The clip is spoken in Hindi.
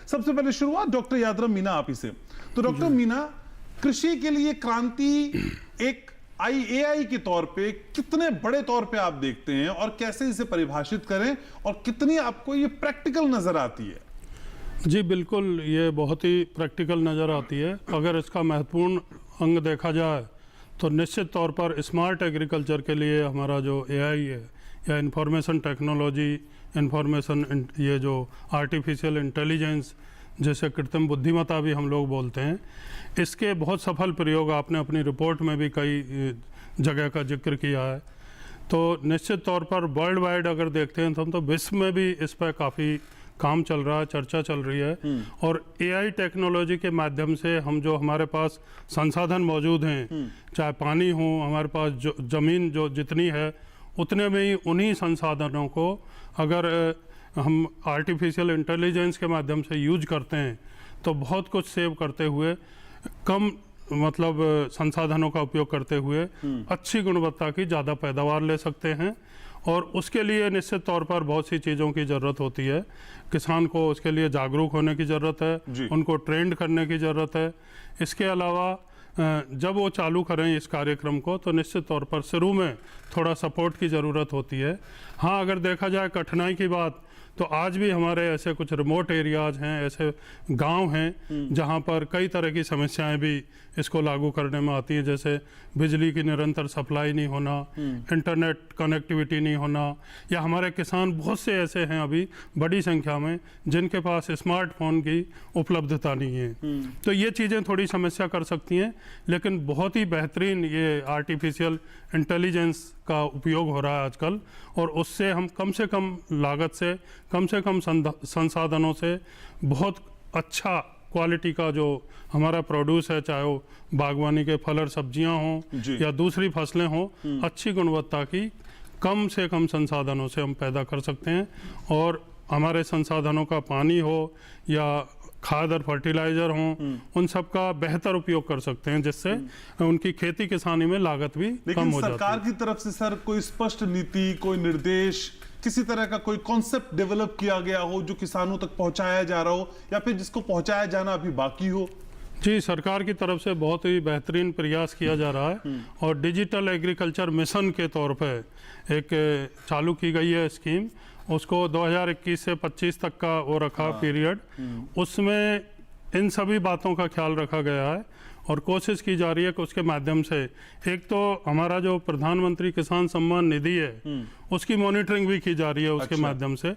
सबसे पहले शुरुआत डॉक्टर यादराम मीना आप ही से। तो डॉक्टर मीना, कृषि के लिए क्रांति एक एआई के तौर पे कितने बड़े तौर पे आप देखते हैं और कैसे इसे परिभाषित करें और कितनी आपको ये प्रैक्टिकल नजर आती है? जी बिल्कुल, ये बहुत ही प्रैक्टिकल नज़र आती है। अगर इसका महत्वपूर्ण अंग देखा जाए तो निश्चित तौर पर स्मार्ट एग्रीकल्चर के लिए हमारा जो एआई है या इंफॉर्मेशन टेक्नोलॉजी, ये जो आर्टिफिशियल इंटेलिजेंस जैसे कृत्रिम बुद्धिमत्ता भी हम लोग बोलते हैं, इसके बहुत सफल प्रयोग आपने अपनी रिपोर्ट में भी कई जगह का जिक्र किया है। तो निश्चित तौर पर वर्ल्ड वाइड अगर देखते हैं तो विश्व में भी इस पर काफ़ी काम चल रहा है, चर्चा चल रही है। और एआई टेक्नोलॉजी के माध्यम से हम जो हमारे पास संसाधन मौजूद हैं, चाहे पानी हो, हमारे पास जो ज़मीन जो जितनी है उतने में ही उन्हीं संसाधनों को अगर हम आर्टिफिशियल इंटेलिजेंस के माध्यम से यूज करते हैं तो बहुत कुछ सेव करते हुए, कम संसाधनों का उपयोग करते हुए अच्छी गुणवत्ता की ज़्यादा पैदावार ले सकते हैं। और उसके लिए निश्चित तौर पर बहुत सी चीज़ों की ज़रूरत होती है। किसान को उसके लिए जागरूक होने की ज़रूरत है, उनको ट्रेंड करने की ज़रूरत है। इसके अलावा जब वो चालू करें इस कार्यक्रम को तो निश्चित तौर पर शुरू में थोड़ा सपोर्ट की ज़रूरत होती है। हाँ, अगर देखा जाए कठिनाई की बात, तो आज भी हमारे ऐसे कुछ रिमोट एरियाज़ हैं, ऐसे गांव हैं जहां पर कई तरह की समस्याएं भी इसको लागू करने में आती हैं, जैसे बिजली की निरंतर सप्लाई नहीं होना, इंटरनेट कनेक्टिविटी नहीं होना, या हमारे किसान बहुत से ऐसे हैं अभी बड़ी संख्या में जिनके पास स्मार्टफोन की उपलब्धता नहीं है। तो ये चीज़ें थोड़ी समस्या कर सकती हैं, लेकिन बहुत ही बेहतरीन ये आर्टिफिशियल इंटेलिजेंस का उपयोग हो रहा है आजकल, और उससे हम कम से कम लागत से कम संसाधनों से बहुत अच्छा क्वालिटी का जो हमारा प्रोड्यूस है, चाहे वो बागवानी के फल और सब्जियां हों या दूसरी फसलें हों, अच्छी गुणवत्ता की कम से कम संसाधनों से हम पैदा कर सकते हैं। और हमारे संसाधनों का पानी हो या खाद और फर्टिलाइज़र हों, उन सब का बेहतर उपयोग कर सकते हैं, जिससे उनकी खेती किसानी में लागत भी कम हो जाती है। सरकार की तरफ से सर कोई स्पष्ट नीति, कोई निर्देश, किसी तरह का कोई कॉन्सेप्ट डेवलप किया गया हो जो किसानों तक पहुंचाया जा रहा हो, या फिर जिसको पहुंचाया जाना अभी बाकी हो? जी, सरकार की तरफ से बहुत ही बेहतरीन प्रयास किया जा रहा है, और डिजिटल एग्रीकल्चर मिशन के तौर पर एक चालू की गई है स्कीम। उसको 2021 से 25 तक का वो रखा पीरियड, उसमें इन सभी बातों का ख्याल रखा गया है और कोशिश की जा रही है कि उसके माध्यम से एक तो हमारा जो प्रधानमंत्री किसान सम्मान निधि है उसकी मॉनिटरिंग भी की जा रही है उसके माध्यम से।